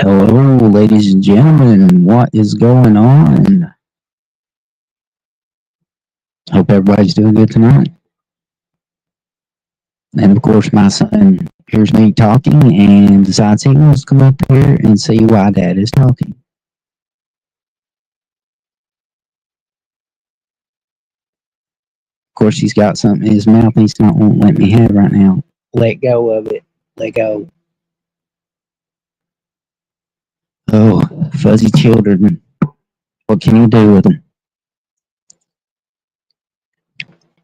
Hello, ladies and gentlemen. What is going on? Hope everybody's doing good tonight. And of course, my son hears me talking and decides he wants to come up here and see why Dad is talking. Of course, he's got something in his mouth he's not won't let me have right now. Let go of it. Let go. Oh, fuzzy children. What can you do with them?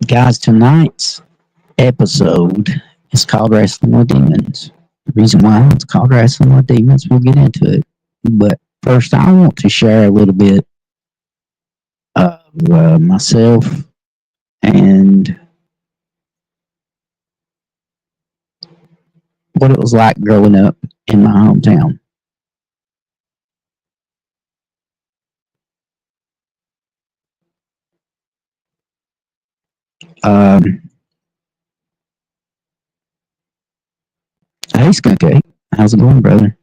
Guys, tonight's episode is called Wrestling with Demons. The reason why it's called Wrestling with Demons, we'll get into it. But first, I want to share a little bit of myself and what it was like growing up in my hometown. Um, hey, Skunk, how's it going, brother?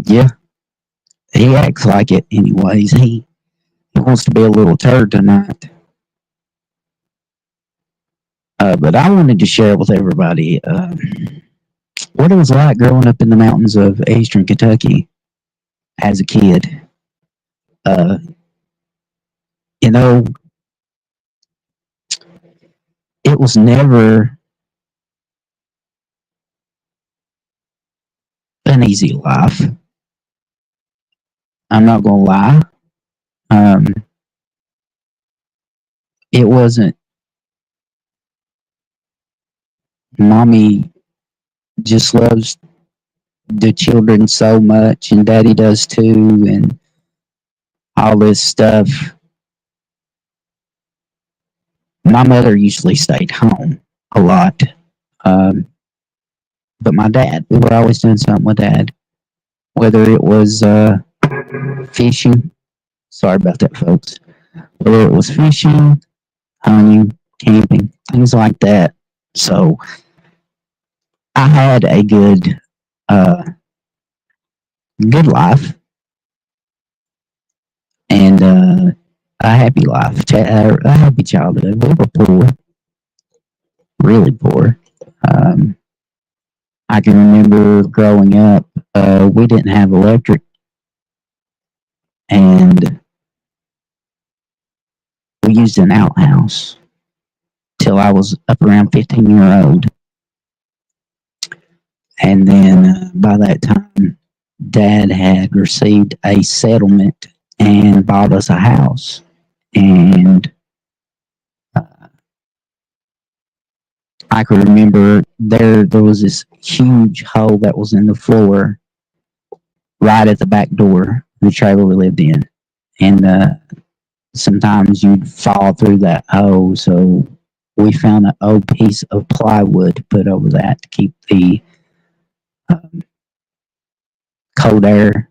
Yeah, he acts like it anyways. He wants to be a little turd tonight. But I wanted to share with everybody what it was like growing up in the mountains of eastern Kentucky as a kid. Uh, you know, it was never an easy life. I'm not gonna lie. Um, it wasn't. Mommy just loves the children so much, and Daddy does too, and all this stuff. My mother usually stayed home a lot, um, but my dad, we were always doing something with Dad, whether it was fishing. Sorry about that, folks. Whether it was fishing, hunting, camping, things like that. So I had a uh, good life and a happy life, a happy childhood. We were poor, really poor. Um, I can remember growing up, we didn't have electric, and we used an outhouse till I was up around 15-year old. And then by that time, Dad had received a settlement and bought us a house. And I can remember there was this huge hole that was in the floor right at the back door of the trailer we lived in. And sometimes you'd fall through that hole. So we found an old piece of plywood to put over that to keep the um, cold air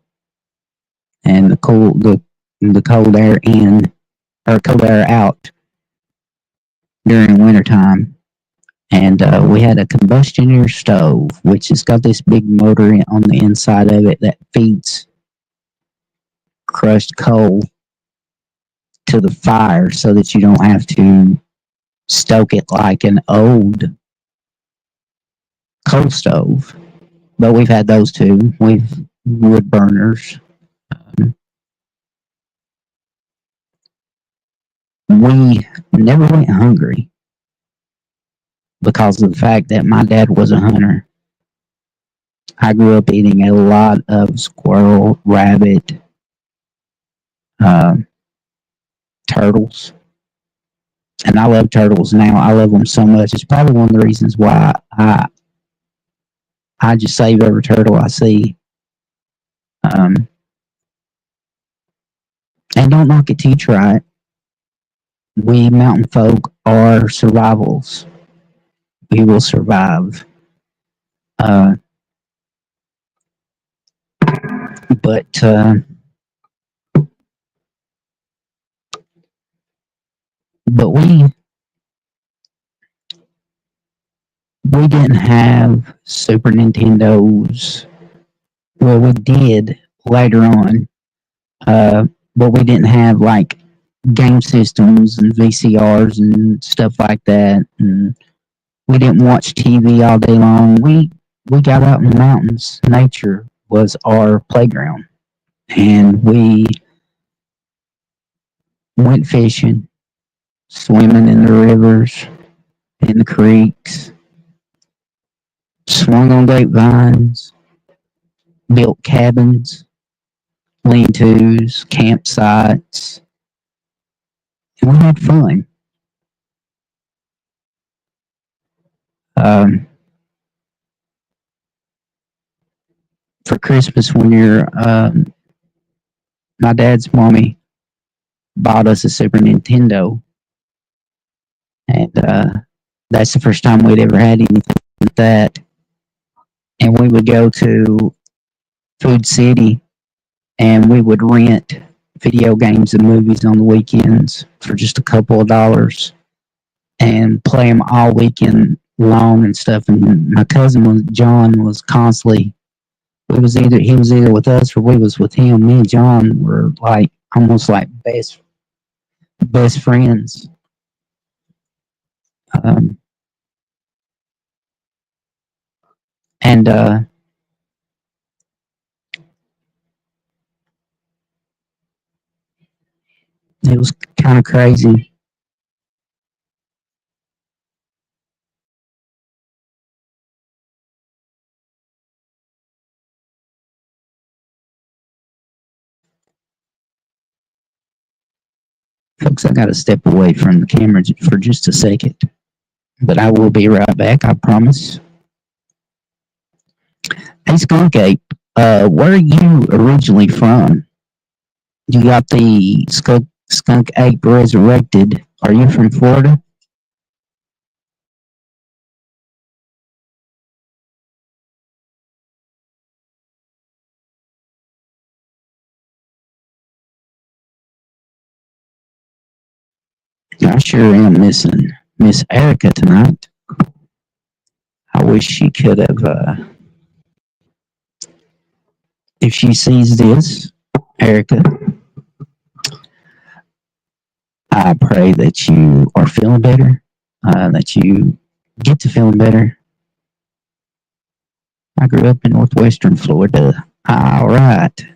and the cold air in or cold air out during wintertime. And we had a combustion air stove, which has got this big motor on the inside of it that feeds crushed coal to the fire so that you don't have to stoke it like an old coal stove. But we've had those too. We've wood burners. We never went hungry because of the fact that my dad was a hunter. I grew up eating a lot of squirrel, rabbit, uh, turtles, and I love turtles now. I love them so much. It's probably one of the reasons why I just save every turtle I see. Um, and don't knock it till you try it. We mountain folk are survivals. We will survive. Uh, but but we didn't have Super Nintendos. Well, we did later on, uh, but we didn't have like game systems and VCRs and stuff like that. And we didn't watch TV all day long. We got out in the mountains. Nature was our playground, and we went fishing, swimming in the rivers, in the creeks, swung on grapevines, built cabins, lean-tos, campsites, and we had fun. Um, for Christmas one year, my dad's mommy bought us a Super Nintendo, and that's the first time we'd ever had anything like that. And we would go to Food City, and we would rent video games and movies on the weekends for just a couple of dollars and play them all weekend long and stuff. And my cousin was John was constantly we was either he was either with us or we was with him. Me and John were like almost like best friends. Um, and it was kind of crazy. Folks, I got to step away from the camera for just a second, but I will be right back. I promise. Hey, Skunk Ape, where are you originally from? You got the Skunk Ape Resurrected. Are you from Florida? I sure am missing Miss Erica tonight. I wish she could have, if she sees this, Erica, I pray that you are feeling better, that you get to feeling better. I grew up in northwestern Florida. All right.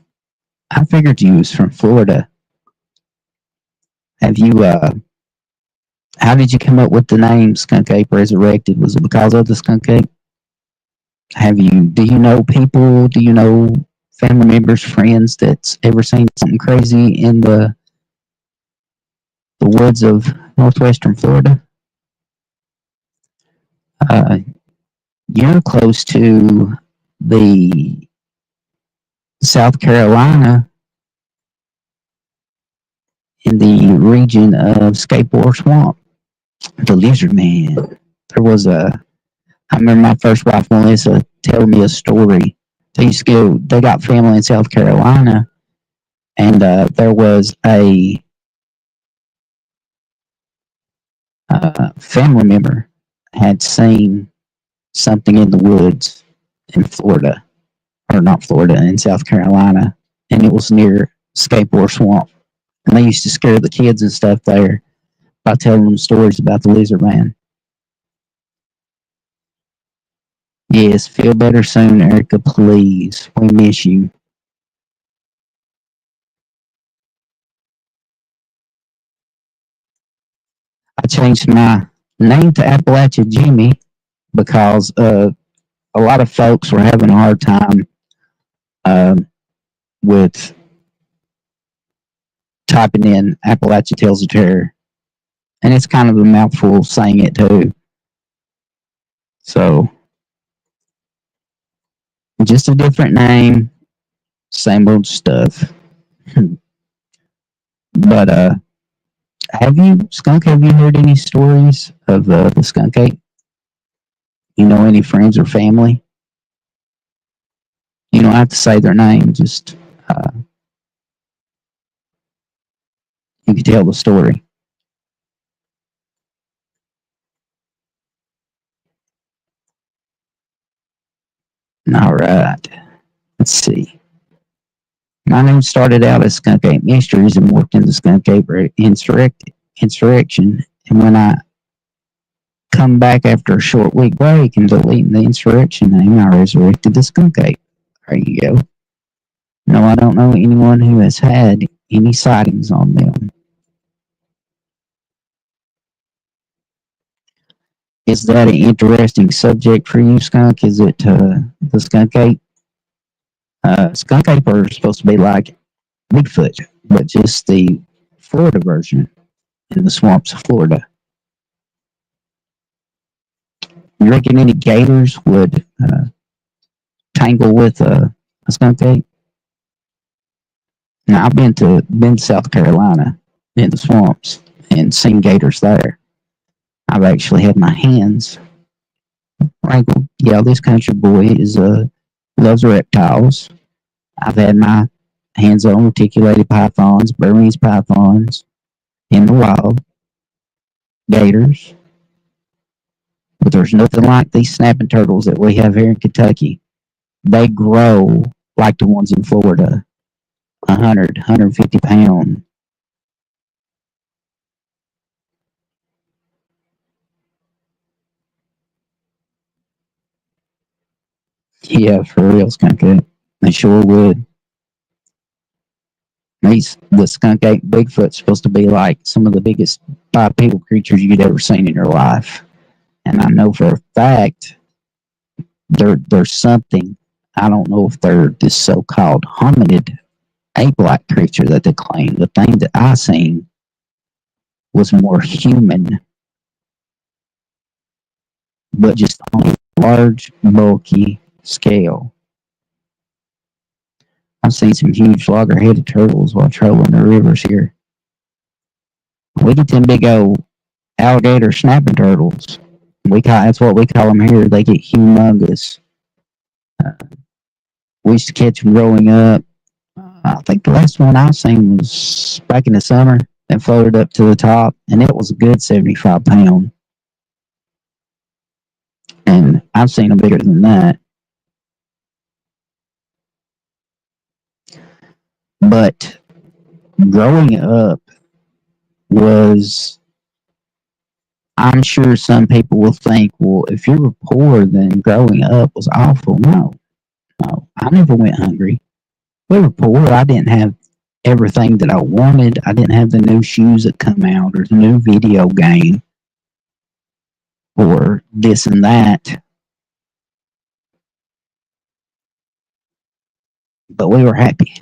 I figured you was from Florida. Have you, how did you come up with the name Skunk Ape Resurrected? Was it because of the skunk ape? Do you know people, do you know family members, friends that's ever seen something crazy in the woods of northwestern Florida? Uh, you're close to the South Carolina in the region of Skateboard Swamp, the Lizard Man. There was I remember my first wife Melissa telling me a story. They used to go, they got family in South Carolina, and there was a family member had seen something in the woods in Florida, or not Florida, in South Carolina, and it was near Skateboard Swamp. And they used to scare the kids and stuff there by telling them stories about the lizard man. Yes, feel better soon, Erica, please. We miss you. I changed my name to Appalachia Jimmy because a lot of folks were having a hard time uh, with typing in Appalachia Tales of Terror. And it's kind of a mouthful saying it too. So, just a different name, same old stuff. But have you heard any stories of the skunk ape? You know any friends or family? You don't have to say their name, just you can tell the story. All right. Let's see. My name started out as Skunk Ape Mysteries and worked into Skunk Ape Insurrection. And when I come back after a short week break and deleting the Insurrection name, I resurrected the Skunk Ape. There you go. No, I don't know anyone who has had any sightings on them. Is that an interesting subject for you, Skunk? Is it the Skunk Ape? Skunk Ape are supposed to be like Bigfoot, but just the Florida version in the swamps of Florida. You reckon any gators would tangle with a skunk ape? Now, I've been to South Carolina in the swamps and seen gators there. I've actually had my hands wrangled. Yeah, this country boy is loves reptiles. I've had my hands on reticulated pythons, Burmese pythons in the wild, gators. But there's nothing like these snapping turtles that we have here in Kentucky. They grow like the ones in Florida, 100, 150 pounds. Yeah, for real, skunk ape. They sure would. The skunk ape Bigfoot's supposed to be like some of the biggest bipedal creatures you'd ever seen in your life. And I know for a fact there's something. I don't know if they're this so-called hominid ape-like creature that they claim. The thing that I seen was more human, but just on a large, bulky scale. I've seen some huge logger-headed turtles while trolling the rivers here. We get them big old alligator snapping turtles. That's what we call them here. They get humongous. Uh, we used to catch them growing up. I think the last one I seen was back in the summer and floated up to the top, and it was a good 75 pound. And I've seen them bigger than that. But growing up was, I'm sure some people will think, well, if you were poor, then growing up was awful. No, no, I never went hungry. We were poor. I didn't have everything that I wanted. I didn't have the new shoes that come out or the new video game or this and that. But we were happy.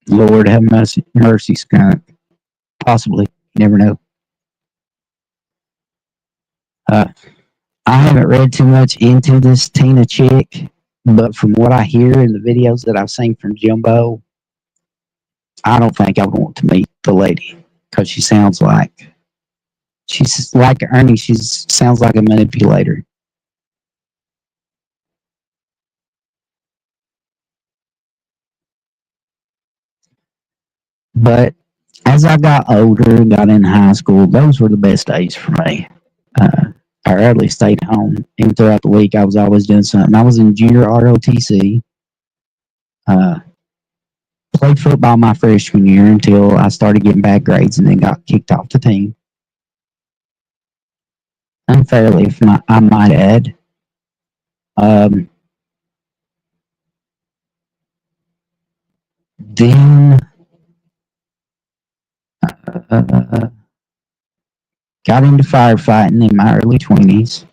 Lord have mercy, mercy, skunk. Possibly. You never know. Uh, I haven't read too much into this Tina chick, but from what I hear in the videos that I've seen from Jumbo, I don't think I want to meet the lady because she's like Ernie. She sounds like a manipulator. But as I got older, got in high school, those were the best days for me. Uh, I rarely stayed home. Even throughout the week, I was always doing something. I was in junior ROTC. Uh, Played football my freshman year until I started getting bad grades and then got kicked off the team. Unfairly, if not, I might add. Um, then uh, got into firefighting in my early 20s.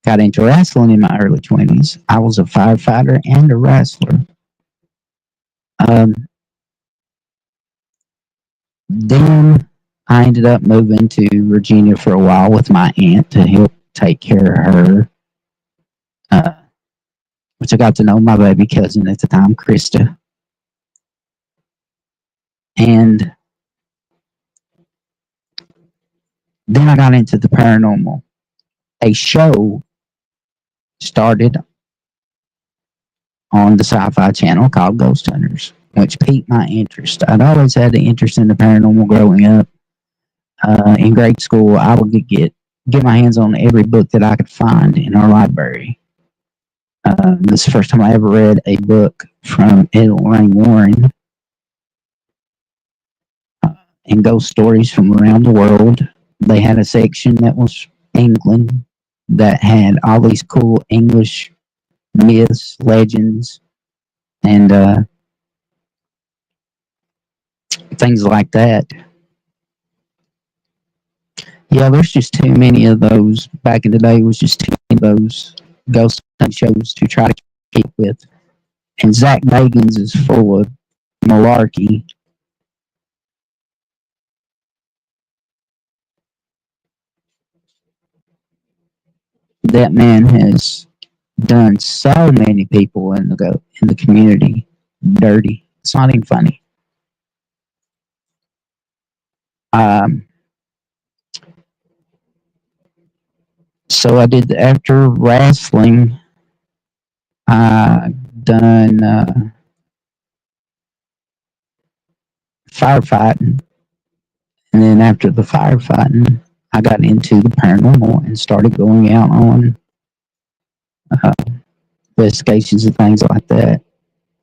Got into wrestling in my early 20s. I was a firefighter and a wrestler. Um, then I ended up moving to Virginia for a while with my aunt to help take care of her, uh, which I got to know my baby cousin at the time, Krista. And then I got into the paranormal. A show started on the Sci Fi channel called Ghost Hunters. which piqued my interest. I'd always had an interest in the paranormal growing up. In grade school, I would get my hands on every book that I could find in our library. This is the first time I ever read a book from Ed Lorraine Warren and ghost stories from around the world. They had a section that was England that had all these cool English myths, legends, and things like that. Yeah, there's just too many of those. Back in the day, it was just too many of those ghost shows to try to keep with. And Zach Bagans is full of malarkey. That man has done so many people in the community dirty. It's not even funny. Um, so I did after wrestling. I done firefighting, and then after the firefighting, I got into the paranormal and started going out on uh, investigations and things like that.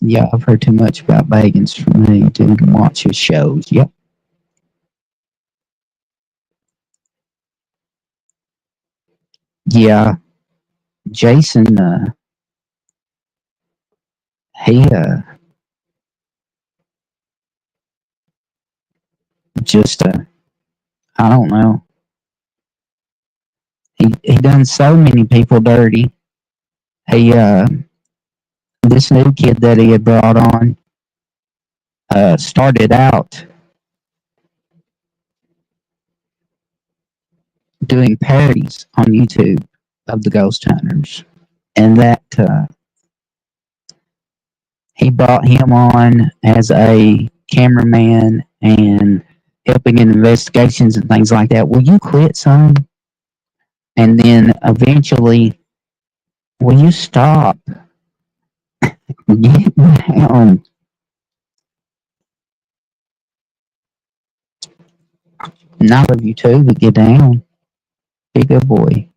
Yeah, I've heard too much about Bagans for me to watch his shows. Yep. Yeah, Jason. He just I don't know. He done so many people dirty. He this new kid that he had brought on started out doing parodies on YouTube of the ghost hunters, and that he brought him on as a cameraman and helping in investigations and things like that. Will you quit, son? And then eventually, will you stop? Get down. Not of you too, but get down. Be a good boy.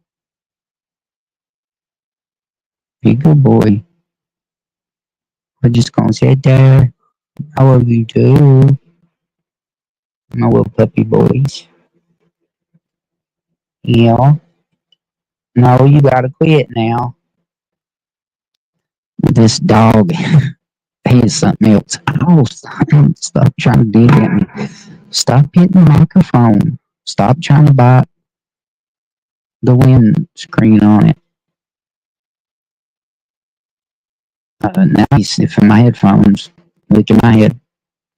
Be a good boy. We're just gonna sit there. I love you too, my little puppy boys. Yeah. No, you gotta quit now. This dog, he is something else. Oh, stop trying to dig at me. Stop hitting the microphone. Stop trying to bite the windscreen on it. Now he's sniffing my headphones, licking my head.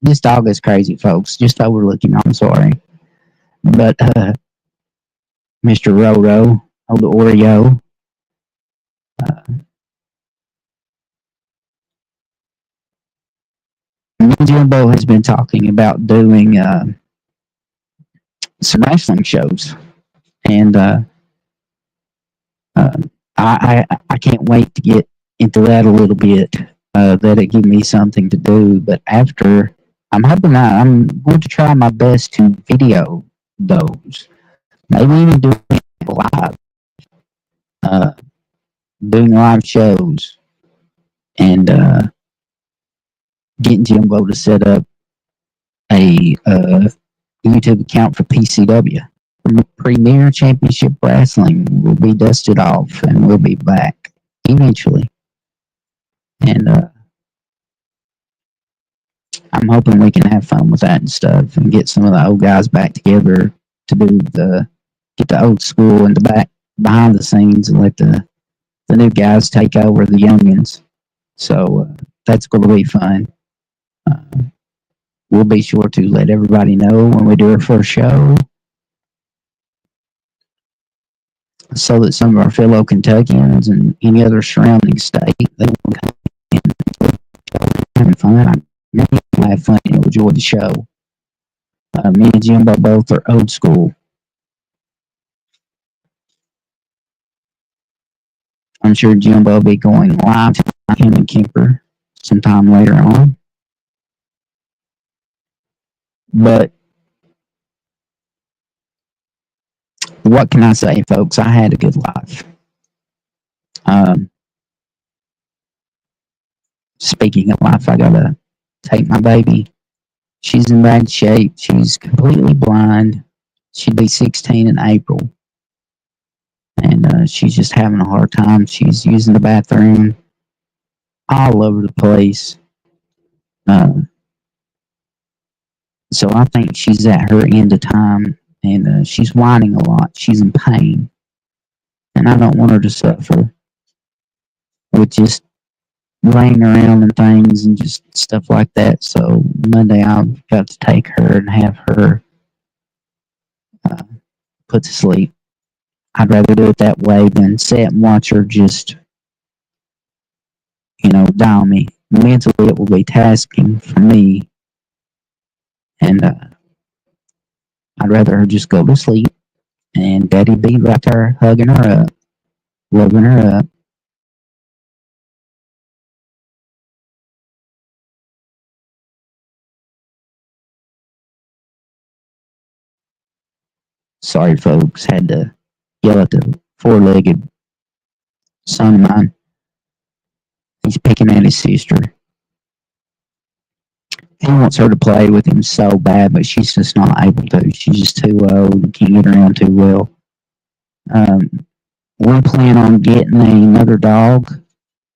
This dog is crazy, folks. Just overlook him. I'm sorry. But Mr. Roro, old Oreo, me and Jimbo has been talking about doing some wrestling shows, and uh, I can't wait to get into that a little bit. That'll give me something to do. But after, I'm going to try my best to video those. Maybe even do it live, uh, doing live shows, and getting Jimbo to set up a YouTube account for PCW. Premier Championship Wrestling will be dusted off, and we'll be back eventually. And I'm hoping we can have fun with that and stuff, and get some of the old guys back together to get the old school and the back behind the scenes, and let the new guys take over the youngins. So that's going to be fun. Uh, we'll be sure to let everybody know when we do our first show, so that some of our fellow Kentuckians and any other surrounding state, they will come in having fun. I know you'll have fun and enjoy the show. Me and Jimbo both are old school. I'm sure Jimbo will be going live to him and Kemper sometime later on. But what can I say, folks? I had a good life. Um, Speaking of life, I gotta take my baby. She's in bad shape. She's completely blind. She'll be 16 in April, and she's just having a hard time. She's using the bathroom all over the place. Um, so I think she's at her end of time, and she's whining a lot. She's in pain, and I don't want her to suffer with just laying around and things and just stuff like that. So Monday I've got to take her and have her uh, put to sleep. I'd rather do it that way than sit and watch her just, die on me. Mentally, it will be tasking for me, and I'd rather her just go to sleep and daddy be right there hugging her up, loving her up. Sorry, folks, had to yell at the four-legged son of mine. He's picking at his sister. He wants her to play with him so bad, but she's just not able to. She's just too old and can't get around too well. Um, we plan on getting another dog.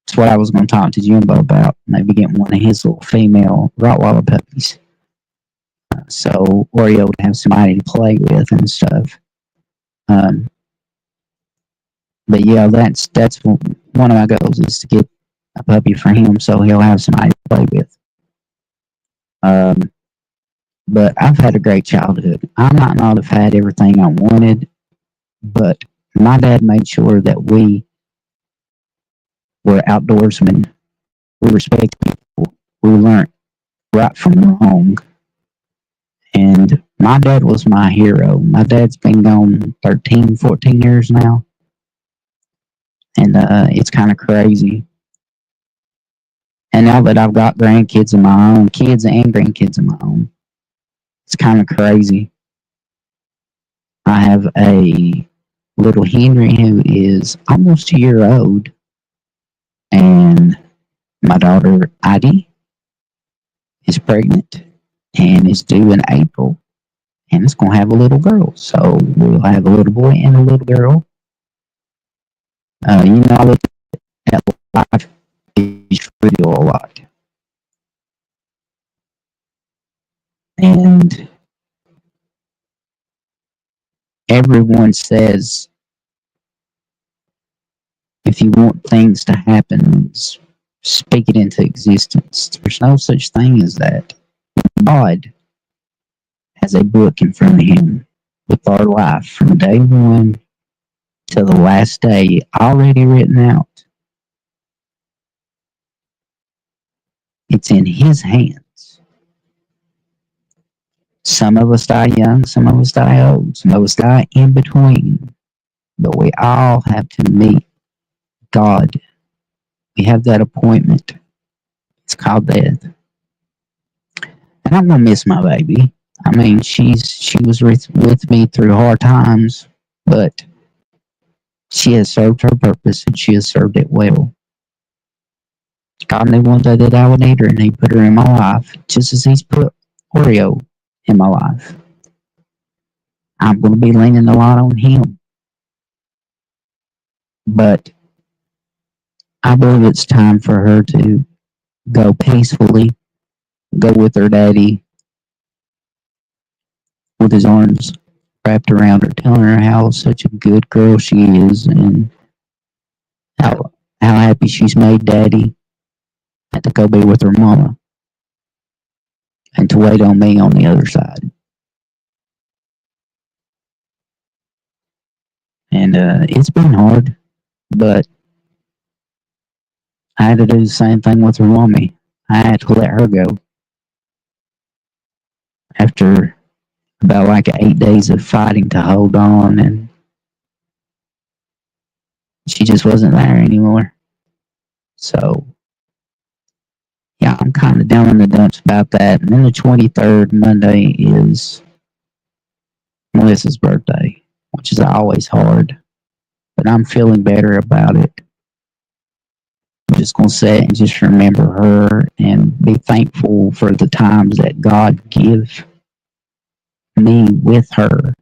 That's what I was going to talk to Jimbo about. Maybe getting one of his little female Rottweiler puppies. So Oreo would have somebody to play with and stuff. Um, but yeah, that's one of my goals is to get a puppy for him so he'll have somebody to play with. Um, but I've had a great childhood. I might not have had everything I wanted, but my dad made sure that we were outdoorsmen. We respected people. We learned right from wrong. And my dad was my hero. My dad's been gone 13, 14 years now. And it's kind of crazy. And now that I've got grandkids of my own, kids and grandkids of my own, it's kind of crazy. I have a little Henry who is almost a year old, and my daughter Addie is pregnant and is due in April, and it's going to have a little girl. So we'll have a little boy and a little girl. I look at life is real a lot, and everyone says if you want things to happen, speak it into existence. There's no such thing as that. God has a book in front of him with our life from day one to the last day already written out. It's in his hands. Some of us die young, some of us die old, some of us die in between. But we all have to meet God. We have that appointment. It's called death. And I'm gonna miss my baby. I mean, she was with me through hard times, but she has served her purpose and she has served it well. God knew one day that I would need her, and He put her in my life, just as He's put Oreo in my life. I'm going to be leaning a lot on Him, but I believe it's time for her to go peacefully, go with her daddy with his arms wrapped around her, telling her how such a good girl she is and how happy she's made daddy and to go be with her mama and to wait on me on the other side. And it's been hard, but I had to do the same thing with her mommy. I had to let her go after about like 8 days of fighting to hold on, and she just wasn't there anymore. So yeah, I'm kind of down in the dumps about that. And then the 23rd, Monday, is Melissa's birthday, which is always hard, but I'm feeling better about it. I'm just going to sit and just remember her and be thankful for the times that God give me with her.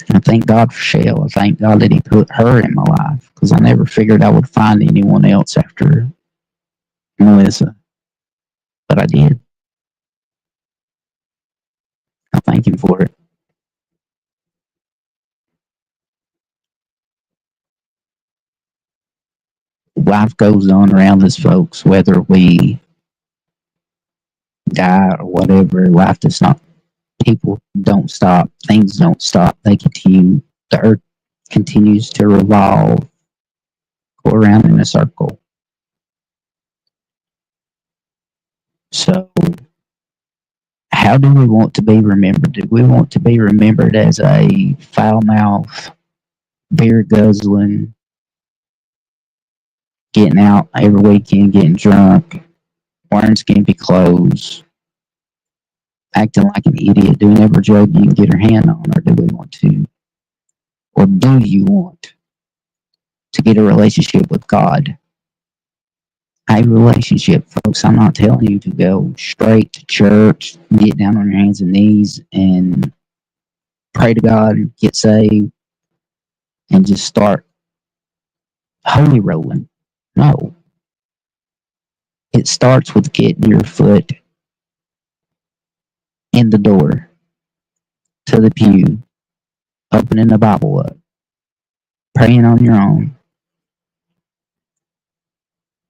And I thank God for Shell. I thank God that He put her in my life because I never figured I would find anyone else after Melissa, but I did. I thank Him for it. Life goes on around us, folks, whether we die or whatever. Life does not, people don't stop, things don't stop, they continue. The earth continues to revolve, go around in a circle. So, how do we want to be remembered? Do we want to be remembered as a foul mouth, beer guzzling, getting out every weekend, getting drunk, wearing skimpy clothes, acting like an idiot, doing every drug you can get your hand on, or do we want to, or do you want to get a relationship with God? A relationship, folks. I'm not telling you to go straight to church, get down on your hands and knees, and pray to God, get saved, and just start holy rolling. No, it starts with getting your foot in the door to the pew, opening the Bible up, praying on your own,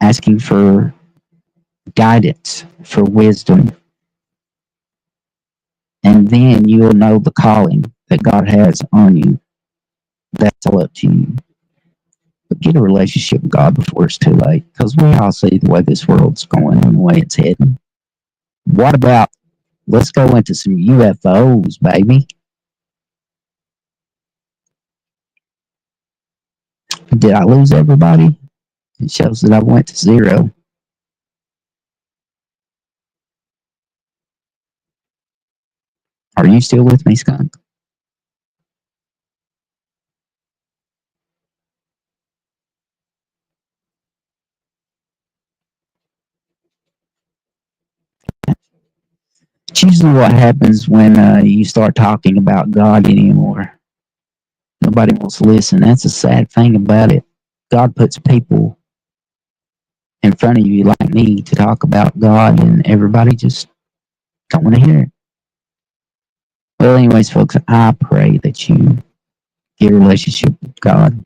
asking for guidance, for wisdom, and then you'll know the calling that God has on you. That's all up to you. But get a relationship with God before it's too late, because we all see the way this world's going and the way it's heading. What about, let's go into some UFOs, baby? Did I lose everybody? It shows that I went to zero. Are you still with me, Skunk? It's usually what happens when you start talking about God anymore. Nobody wants to listen. That's a sad thing about it. God puts people in front of you like me to talk about God, and everybody just don't want to hear it. Well, anyways, folks, I pray that you get a relationship with God,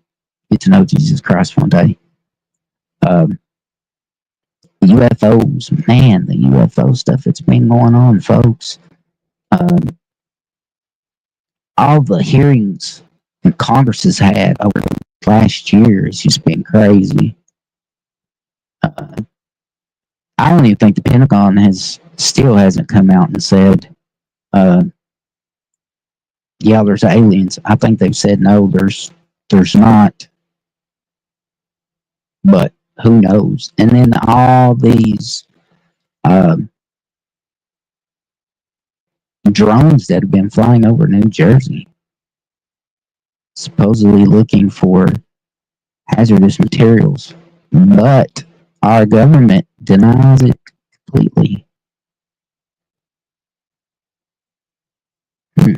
get to know Jesus Christ one day. Um, UFOs, man, the UFO stuff that's been going on, folks. Um, all the hearings that Congress has had over the last year has just been crazy. Uh, I don't even think the Pentagon has still hasn't come out and said, uh, "Yeah, there's aliens." I think they've said no, there's not, but who knows? And then all these um, drones that have been flying over New Jersey, supposedly looking for hazardous materials, but our government denies it completely. Hmm.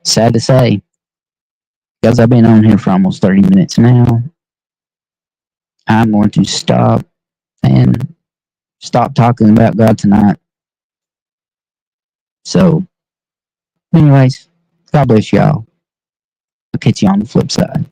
Sad to say, because I've been on here for almost 30 minutes now, I'm going to stop talking about God tonight. So, anyways, God bless y'all. I'll catch you on the flip side.